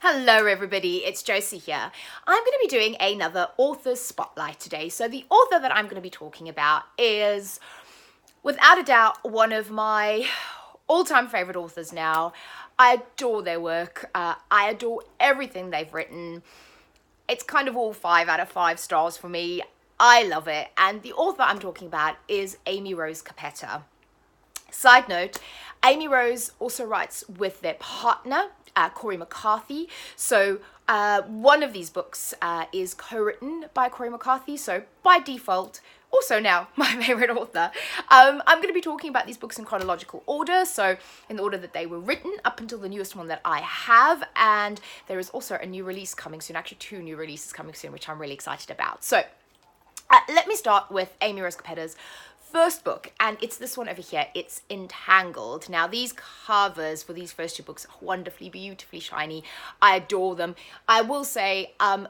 Hello everybody, it's Josie here. I'm going to be doing another author spotlight today. So the author that I'm going to be talking about is, without a doubt, one of my all-time favorite authors now. I adore their work. I adore everything they've written. It's kind of all 5 out of 5 stars for me. I love it. And the author I'm talking about is Amy Rose Capetta. Side note, Amy Rose also writes with their partner, Corey McCarthy. So one of these books is co-written by Corey McCarthy. So by default, also now my favorite author. I'm going to be talking about these books in chronological order. So in the order that they were written up until the newest one that I have. And there is also a new release coming soon, actually 2 new releases coming soon, which I'm really excited about. So let me start with Amy Rose Capetta's first book, and it's this one over here. It's Entangled. Now, these covers for these first 2 books are wonderfully, beautifully shiny. I adore them. I will say, I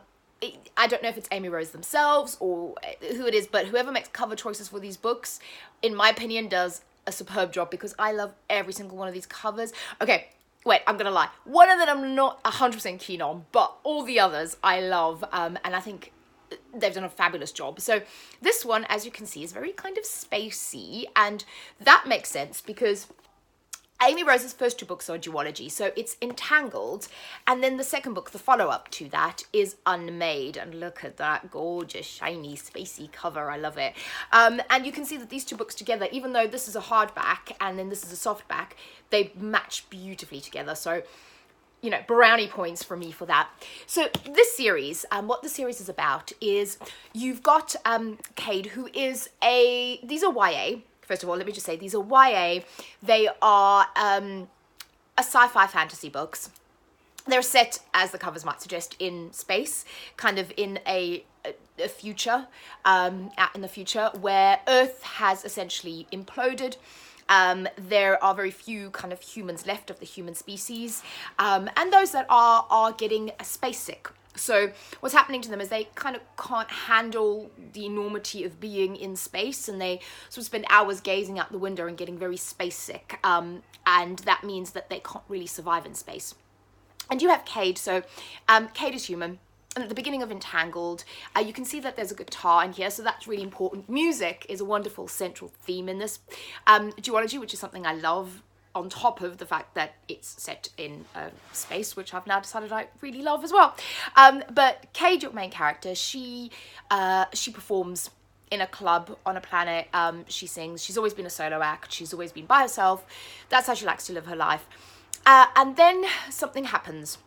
don't know if it's Amy Rose themselves or who it is, but whoever makes cover choices for these books, in my opinion, does a superb job, because I love every single one of these covers. Okay, wait, I'm gonna lie. One of them I'm not 100% keen on, but all the others I love, and I think they've done a fabulous job. So this one, as you can see, is very kind of spacey, and that makes sense because Amy Rose's first 2 books are duology. So it's Entangled, and then the second book, the follow-up to that, is Unmade. And look at that gorgeous, shiny, spacey cover. I love it. And you can see that these 2 books together, even though this is a hardback and then this is a softback, they match beautifully together. So, you know, brownie points for me for that. So this series, what the series is about is you've got Cade, who is these are YA. First of all, let me just say, these are YA. They are a sci-fi fantasy books. They're set, as the covers might suggest, in space, kind of in a future, out in the future, where Earth has essentially imploded. There are very few kind of humans left of the human species, and those that are getting space sick. So what's happening to them is they kind of can't handle the enormity of being in space, and they sort of spend hours gazing out the window and getting very space sick, and that means that they can't really survive in space. And you have Cade. So Cade is human. And at the beginning of Entangled, you can see that there's a guitar in here, so that's really important. Music is a wonderful central theme in this duology, which is something I love, on top of the fact that it's set in space, which I've now decided I really love as well. But Cade, your main character, she performs in a club on a planet. She sings. She's always been a solo act. She's always been by herself. That's how she likes to live her life. And then something happens.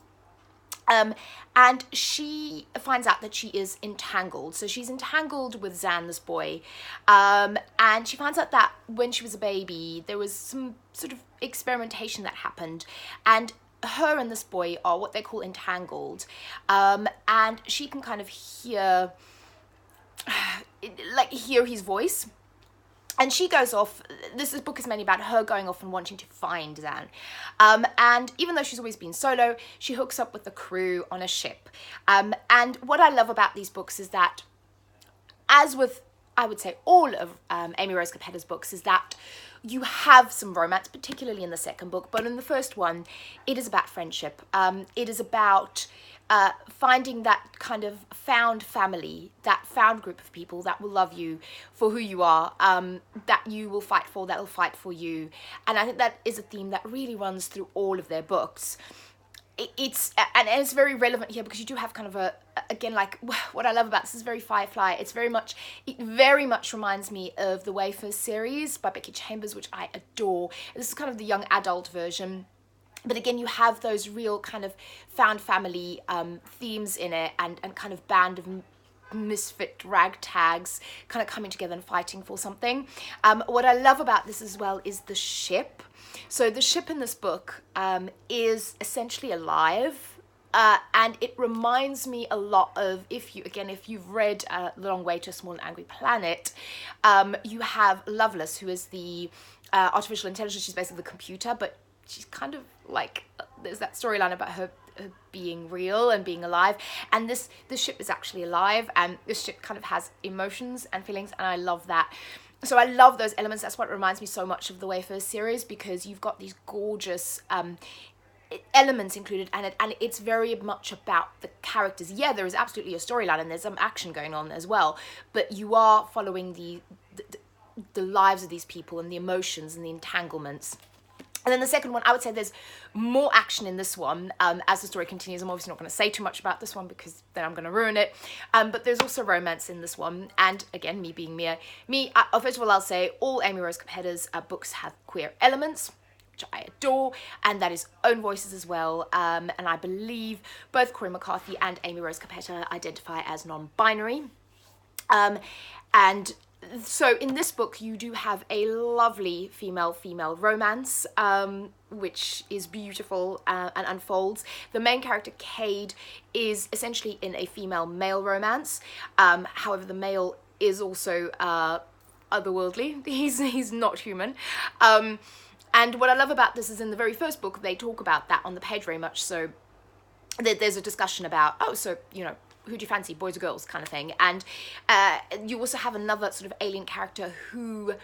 And she finds out that she is entangled. So she's entangled with Zan, this boy. And she finds out that when she was a baby, there was some sort of experimentation that happened. And her and this boy are what they call entangled. And she can kind of hear his voice. And she goes off. This book is mainly about her going off and wanting to find Zan. And even though she's always been solo, she hooks up with the crew on a ship. And what I love about these books is that, as with, I would say, all of Amy Rose Capetta's books, is that you have some romance, particularly in the second book. But in the first one, it is about friendship. It is about finding that kind of found family, that found group of people that will love you for who you are, that you will fight for, that will fight for you. And I think that is a theme that really runs through all of their books. It's very relevant here because you do have kind of again, like, what I love about this is very Firefly. It very much reminds me of the Wayfarers series by Becky Chambers, which I adore. This is kind of the young adult version. But again, you have those real kind of found family themes in it, and kind of band of misfit ragtags kind of coming together and fighting for something. What I love about this as well is the ship. So the ship in this book is essentially alive. And it reminds me a lot of, if you've read The Long Way to a Small and Angry Planet, you have Loveless, who is the artificial intelligence. She's basically the computer, but she's kind of like, there's that storyline about her being real and being alive, and this ship is actually alive, and this ship kind of has emotions and feelings, and I love that. So I love those elements. That's what reminds me so much of the Wayfarers series, because you've got these gorgeous elements included, and it's very much about the characters. Yeah, there is absolutely a storyline and there's some action going on as well, but you are following the lives of these people and the emotions and the entanglements. And then the second one, I would say there's more action in this one as the story continues. I'm obviously not going to say too much about this one because then I'm going to ruin it. But there's also romance in this one. And again, me being first of all, I'll say all Amy Rose Capetta's books have queer elements, which I adore, and that is own voices as well. And I believe both Corey McCarthy and Amy Rose Capetta identify as non-binary. And so in this book, you do have a lovely female-female romance, which is beautiful and unfolds. The main character, Cade, is essentially in a female-male romance. However, the male is also otherworldly. He's not human. And what I love about this is in the very first book, they talk about that on the page very much. So there's a discussion about, who do you fancy, boys or girls, kind of thing. And you also have another sort of alien character who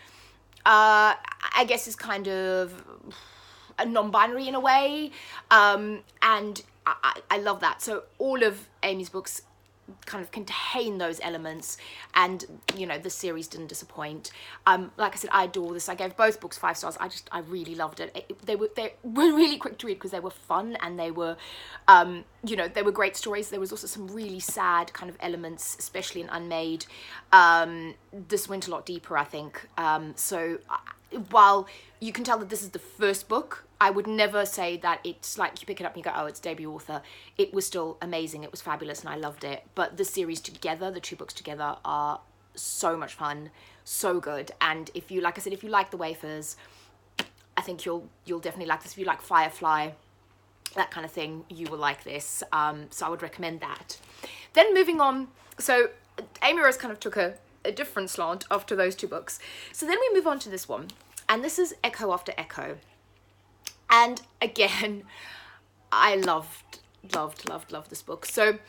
I guess is kind of a non-binary in a way. And I love that. So all of Amy's books kind of contain those elements, and the series didn't disappoint. Like I said, I adore this. I gave both books 5 stars. I really loved it. They were really quick to read because they were fun, and they were they were great stories. There was also some really sad kind of elements, especially in Unmade. This went a lot deeper, I think. So while you can tell that this is the first book, I would never say that it's like you pick it up and you go, oh, it's debut author. It was still amazing. It was fabulous and I loved it. But the series together, the 2 books together, are so much fun, so good. And if you, like I said, if you like The Wafers, I think you'll definitely like this. If you like Firefly, that kind of thing, you will like this. So I would recommend that. Then moving on, so Amy Rose kind of took a different slant after those 2 books. So then we move on to this one. And this is Echo After Echo. And again, I loved this book. So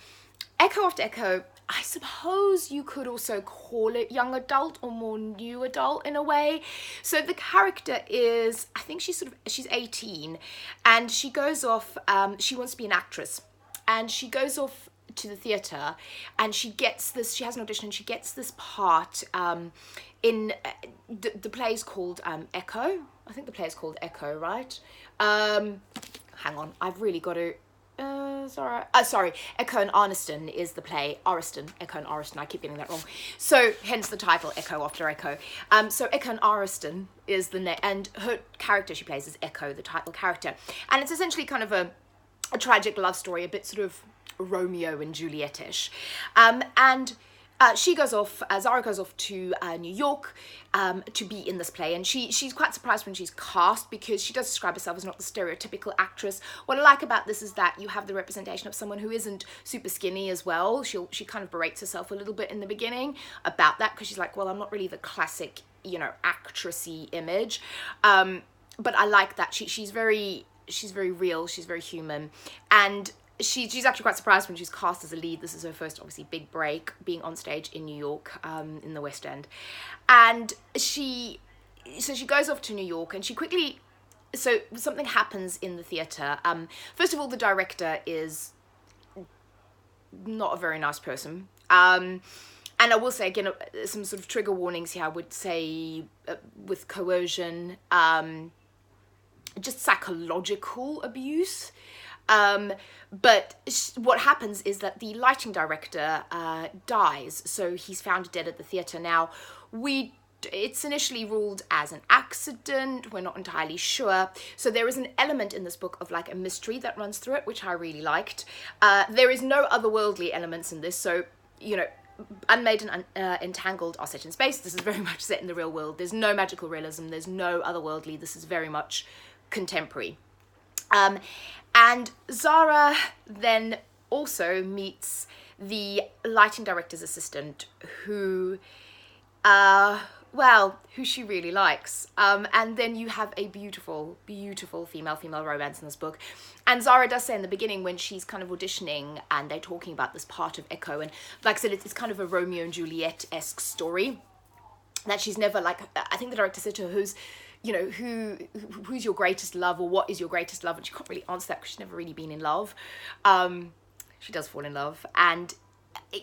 Echo After Echo, I suppose you could also call it young adult or more new adult in a way. So the character is, I think she's 18, and she goes off, she wants to be an actress, and she goes off to the theatre, and she has an audition, and she gets this part in the play is called Echo. I think the play is called Echo, right? Hang on, I've really got to... sorry, Echo and Arniston is the play. Echo and Arniston, I keep getting that wrong. So, hence the title, Echo After Echo. So Echo and Arniston is and her character she plays is Echo, the title character. And it's essentially kind of a tragic love story, a bit sort of Romeo and Juliet-ish. She goes off, Zara goes off to New York to be in this play, and she's quite surprised when she's cast because she does describe herself as not the stereotypical actress. What I like about this is that you have the representation of someone who isn't super skinny as well. She kind of berates herself a little bit in the beginning about that because she's like, well, I'm not really the classic, actressy image. But I like that she's very real, she's very human, and she's actually quite surprised when she's cast as a lead. This is her first, obviously, big break, being on stage in New York, in the West End. And she goes off to New York, and so something happens in the theatre. First of all, the director is not a very nice person. And I will say, again, some sort of trigger warnings here, I would say, with coercion, just psychological abuse. But what happens is that the lighting director dies, so he's found dead at the theatre. Now, it's initially ruled as an accident, we're not entirely sure. So there is an element in this book of like a mystery that runs through it, which I really liked. There is no otherworldly elements in this, so, Unmade and Entangled are set in space. This is very much set in the real world. There's no magical realism, there's no otherworldly, this is very much contemporary. And Zara then also meets the lighting director's assistant who she really likes. And then you have a beautiful, beautiful female romance in this book. And Zara does say in the beginning when she's kind of auditioning and they're talking about this part of Echo, and like I said, it's kind of a Romeo and Juliet-esque story, that she's never, like, I think the director said to her, you know, who's your greatest love, or what is your greatest love? And she can't really answer that because she's never really been in love. She does fall in love, and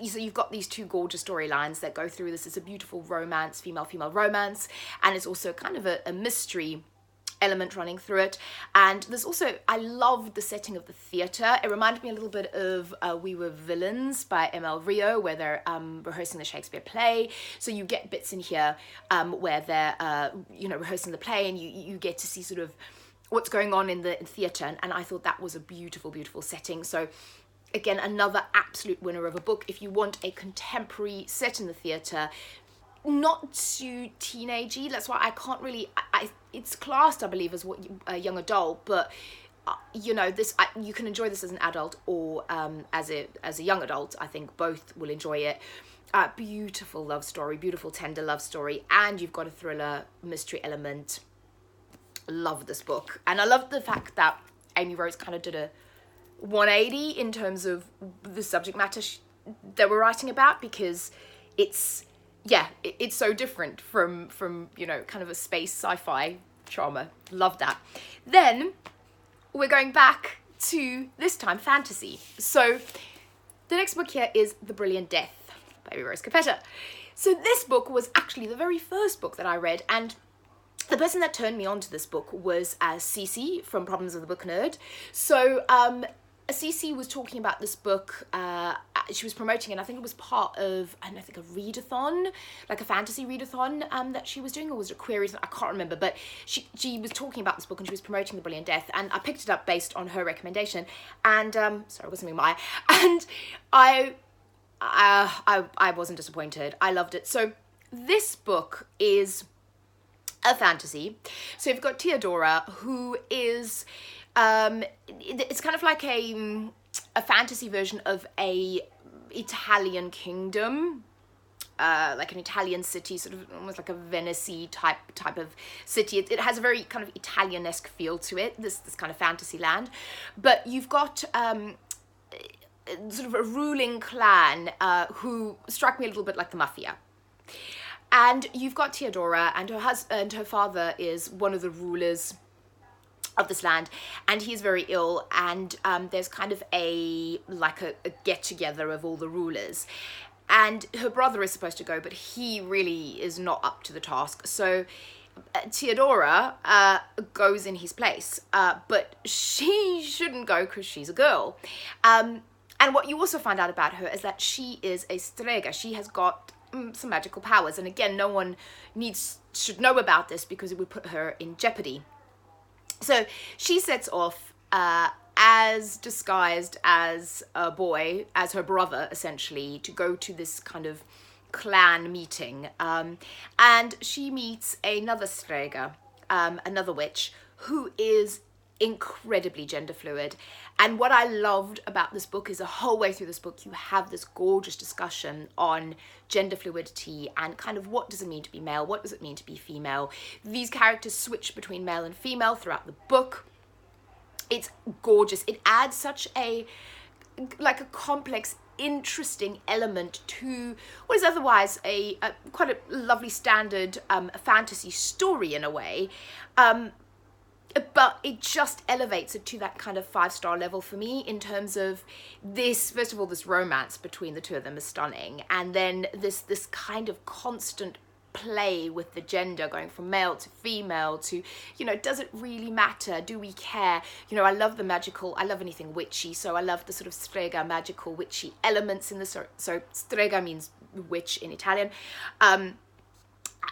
so you've got these two gorgeous storylines that go through this. It's a beautiful romance, female romance, and it's also kind of a mystery element running through it. And there's also, I loved the setting of the theatre. It reminded me a little bit of We Were Villains by M.L. Rio, where they're rehearsing the Shakespeare play. So you get bits in here where they're rehearsing the play, and you get to see sort of what's going on in the theatre, and I thought that was a beautiful setting. So again, another absolute winner of a book. If you want a contemporary set in the theatre, not too teenagey, that's why I can't really, it's classed, I believe, as what a young adult, but you know, this you can enjoy this as an adult or as a young adult. I think both will enjoy it. Beautiful love story, beautiful tender love story, and you've got a thriller mystery element. Love this book, and I love the fact that Amy Rose kind of did a 180 in terms of the subject matter they were writing about, because it's so different from you know, kind of a space sci-fi drama. Love that. Then we're going back to, this time, fantasy. So the next book here is The Brilliant Death by Rose Capetta. So this book was actually the very first book that I read, and the person that turned me on to this book was Cece from Problems of the Book Nerd. So Cece was talking about this book. She was promoting it. I think it was part of, a readathon, like a fantasy readathon that she was doing, or was it a query? I can't remember, but she was talking about this book and she was promoting The Brilliant Death, and I picked it up based on her recommendation. And sorry, it wasn't Maya, and I wasn't disappointed. I loved it. So this book is a fantasy. So you've got Theodora, who is it's kind of like a fantasy version of a Italian kingdom, like an Italian city, sort of almost like a Venice-y type of city. It has a very kind of Italian-esque feel to it, this kind of fantasy land. But you've got sort of a ruling clan who struck me a little bit like the mafia. And you've got Theodora, and her father is one of the rulers of this land, and he's very ill, and there's kind of a get-together of all the rulers, and her brother is supposed to go, but he really is not up to the task. So Theodora goes in his place, but she shouldn't go because she's a girl. And what you also find out about her is that she is a strega. She has got some magical powers, and again, no one should know about this because it would put her in jeopardy. So she sets off as disguised as a boy, as her brother, essentially, to go to this kind of clan meeting. And she meets another strega, another witch, who is incredibly gender fluid. And what I loved about this book is the whole way through this book you have this gorgeous discussion on gender fluidity and kind of what does it mean to be male, what does it mean to be female. These characters switch between male and female throughout the book. It's gorgeous. It adds such a complex, interesting element to what is otherwise a quite a lovely standard fantasy story in a way. But it just elevates it to that kind of 5-star level for me in terms of this, first of all, this romance between the two of them is stunning. And then this kind of constant play with the gender, going from male to female to, you know, does it really matter? Do we care? You know, I love the magical, I love anything witchy. So I love the sort of strega, magical, witchy elements in the, so strega means witch in Italian.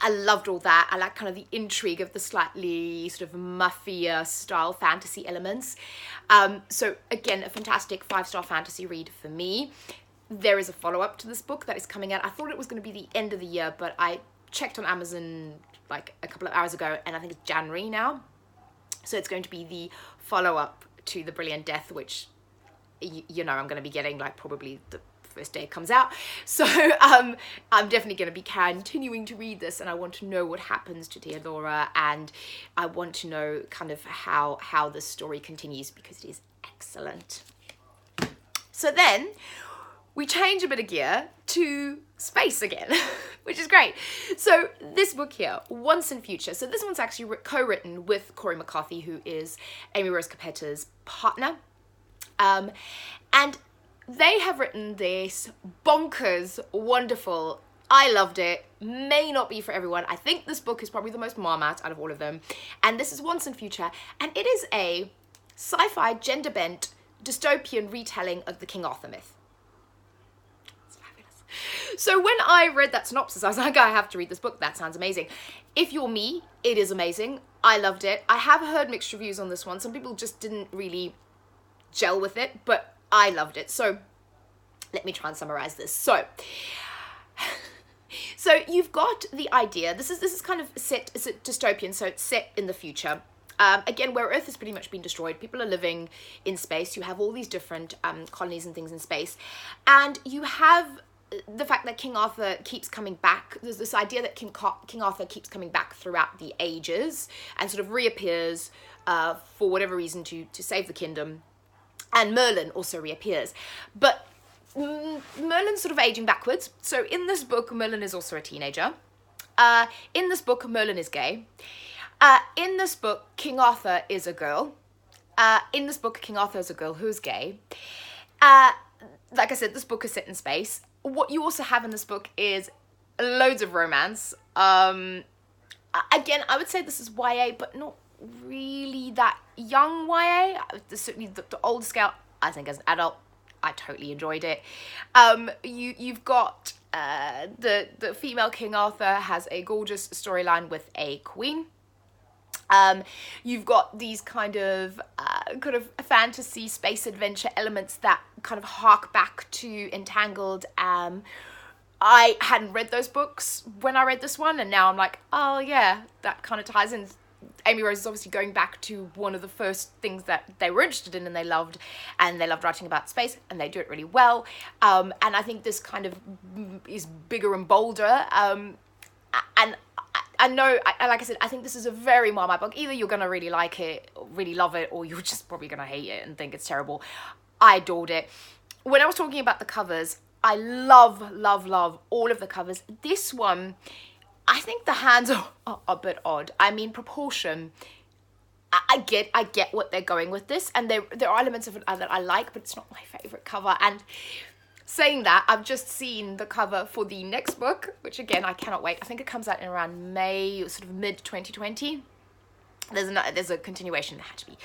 I loved all that. I like kind of the intrigue of the slightly sort of mafia style fantasy elements. So again, a fantastic 5-star fantasy read for me. There is a follow-up to this book that is coming out. I thought it was going to be the end of the year, but I checked on Amazon like a couple of hours ago, and I think it's January now. So it's going to be the follow-up to The Brilliant Death, which, you know, I'm going to be getting like probably the first day it comes out. So I'm definitely going to be continuing to read this, and I want to know what happens to Theodora, and I want to know kind of how this story continues, because it is excellent. So then we change a bit of gear to space again. which is great. So this book here, Once and Future. So this one's actually co-written with Corey McCarthy, who is Amy Rose Capetta's partner. And they have written this bonkers, wonderful, I loved it, may not be for everyone. I think this book is probably the most Marmite out of all of them. And this is Once and Future. And it is a sci-fi, gender-bent, dystopian retelling of the King Arthur myth. It's fabulous. So when I read that synopsis, I was like, I have to read this book. That sounds amazing. If you're me, it is amazing. I loved it. I have heard mixed reviews on this one. Some people just didn't really gel with it, but I loved it. So let me try and summarize this. So you've got the idea. This is kind of set. It's a dystopian, so it's set in the future. Again, where Earth has pretty much been destroyed. People are living in space. You have all these different colonies and things in space, and you have the fact that King Arthur keeps coming back. There's this idea that King Arthur keeps coming back throughout the ages and sort of reappears for whatever reason to save the kingdom. And Merlin also reappears. But Merlin's sort of aging backwards. So in this book, Merlin is also a teenager. In this book, Merlin is gay. In this book, King Arthur is a girl. In this book, King Arthur is a girl who's gay. Like I said, this book is set in space. What you also have in this book is loads of romance. Again, I would say this is YA, but not really that young YA. Certainly the older scale, I think as an adult, I totally enjoyed it. You've got the female King Arthur has a gorgeous storyline with a queen. You've got these kind of fantasy space adventure elements that kind of hark back to Entangled. I hadn't read those books when I read this one, and now I'm like, oh yeah, that kind of ties in. Amy Rose is obviously going back to one of the first things that they were interested in and they loved writing about space, and they do it really well. And I think this kind of is bigger and bolder. And I know, like I said, I think this is a very Marmite book. Either you're going to really like it, really love it, or you're just probably going to hate it and think it's terrible. I adored it. When I was talking about the covers, I love all of the covers. This one, I think the hands are a bit odd. I mean, proportion, I get what they're going with this, and there are elements of it that I like, but it's not my favourite cover. And saying that, I've just seen the cover for the next book, which again, I cannot wait. I think it comes out in around May, sort of mid-2020. There's a continuation, it had to be,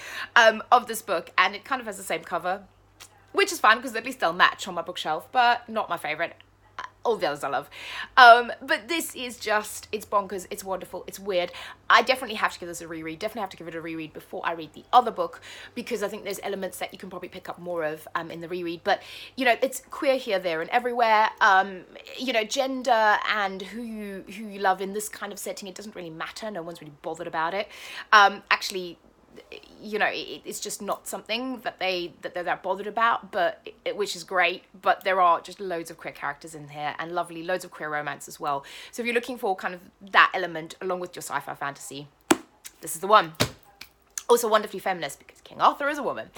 of this book, and it kind of has the same cover, which is fine, because at least they'll match on my bookshelf, but not my favourite. All the others I love. But this is just, it's bonkers, it's wonderful, it's weird. I definitely have to give this a reread, definitely have to give it a reread before I read the other book, because I think there's elements that you can probably pick up more of in the reread. But, you know, it's queer here, there, and everywhere. You know, gender and who you love in this kind of setting, it doesn't really matter. No one's really bothered about it. Actually, you know, it's just not something that they're that bothered about, but which is great. But there are just loads of queer characters in here, and lovely loads of queer romance as well. So if you're looking for kind of that element along with your sci-fi fantasy, this is the one. Also wonderfully feminist, because King Arthur is a woman.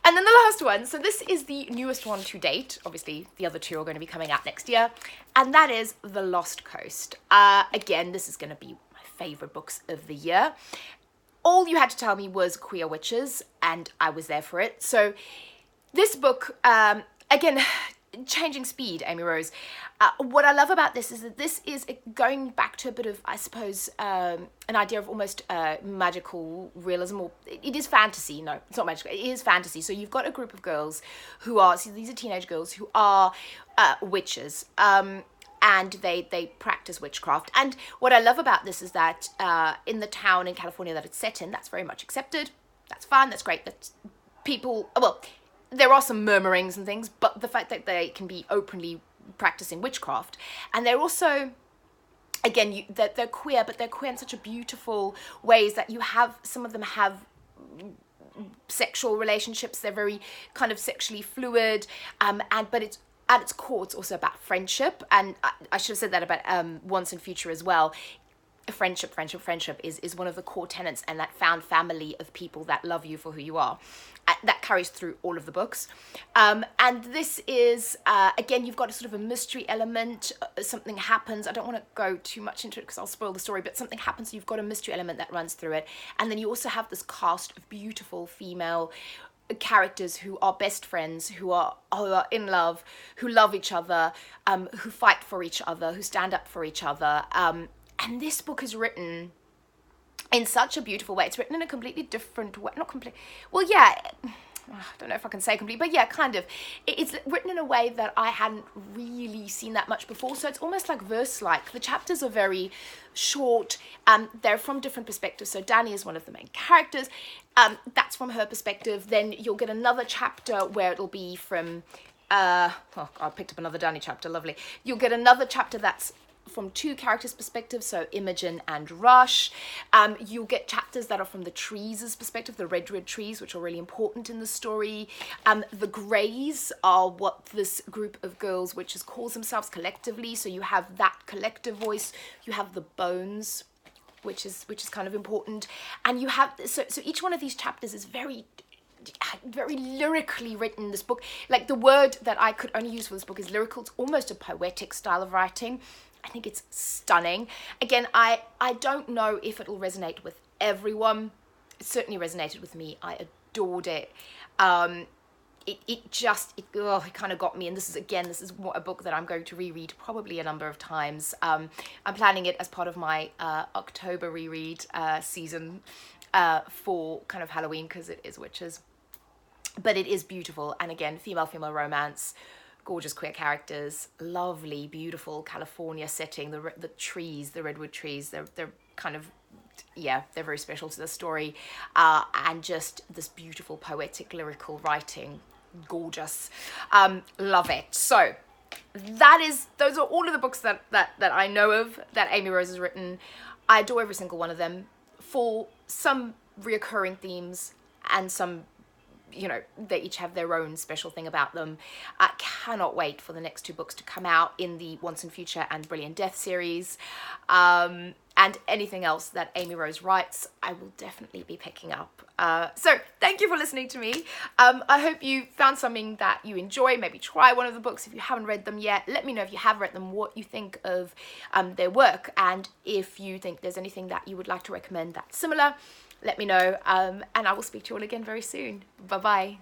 And then the last one, so this is the newest one to date. Obviously, the other two are going to be coming out next year, and that is The Lost Coast. Again, this is going to be my favourite books of the year. All you had to tell me was queer witches, and I was there for it. So this book, again, changing speed, Amy Rose. What I love about this is that this is going back to a bit of, I suppose, an idea of almost magical realism, or it is fantasy. No, it's not magical. It is fantasy. So you've got a group of girls who are, so these are teenage girls who are witches. And they practice witchcraft. And what I love about this is that in the town in California that it's set in, that's very much accepted. That's fun, that's great. That's people, well, there are some murmurings and things, but the fact that they can be openly practicing witchcraft. And they're also, again, they're queer, but they're queer in such a beautiful ways that you have, some of them have sexual relationships. They're very kind of sexually fluid, but it's, at its core, it's also about friendship, and I should have said that about Once and Future as well. friendship is one of the core tenets, and that found family of people that love you for who you are. That carries through all of the books. And this is, again, you've got a sort of a mystery element. Something happens. I don't want to go too much into it because I'll spoil the story, but something happens. So you've got a mystery element that runs through it. And then you also have this cast of beautiful female characters who are best friends, who are in love, who love each other, who fight for each other, who stand up for each other. And this book is written in such a beautiful way. It's written in a completely different way. Not complete. Well, yeah. I don't know if I can say complete, but yeah, kind of. It's written in a way that I hadn't really seen that much before. So it's almost like verse-like. The chapters are very short. They're from different perspectives. So Dani is one of the main characters. That's from her perspective. Then you'll get another chapter where it'll be from... I picked up another Dani chapter. Lovely. You'll get another chapter that's from two characters' perspectives, so Imogen and Rush. You'll get chapters that are from the trees' perspective, the redwood trees, which are really important in the story. The Greys are what this group of girls witches calls themselves collectively, so you have that collective voice. You have the Bones, which is kind of important, and you have so each one of these chapters is very lyrically written. This book, like, the word that I could only use for this book is lyrical. It's almost a poetic style of writing. I think it's stunning. Again, I don't know if it'll resonate with everyone. It certainly resonated with me. I adored it. It kind of got me. And this is a book that I'm going to reread probably a number of times. I'm planning it as part of my October reread season for kind of Halloween, because it is witches. But it is beautiful. And again, female romance. Gorgeous queer characters, lovely, beautiful California setting, the trees, the redwood trees, they're kind of, yeah, they're very special to the story, and just this beautiful poetic lyrical writing, gorgeous, love it. So those are all of the books that I know of that Amy Rose has written. I adore every single one of them for some reoccurring themes and some, you know, they each have their own special thing about them. I cannot wait for the next two books to come out in the Once and Future and Brilliant Death series. And anything else that Amy Rose writes, I will definitely be picking up. So thank you for listening to me. I hope you found something that you enjoy. Maybe try one of the books if you haven't read them yet. Let me know if you have read them, what you think of their work, and if you think there's anything that you would like to recommend that's similar. Let me know, and I will speak to you all again very soon. Bye-bye.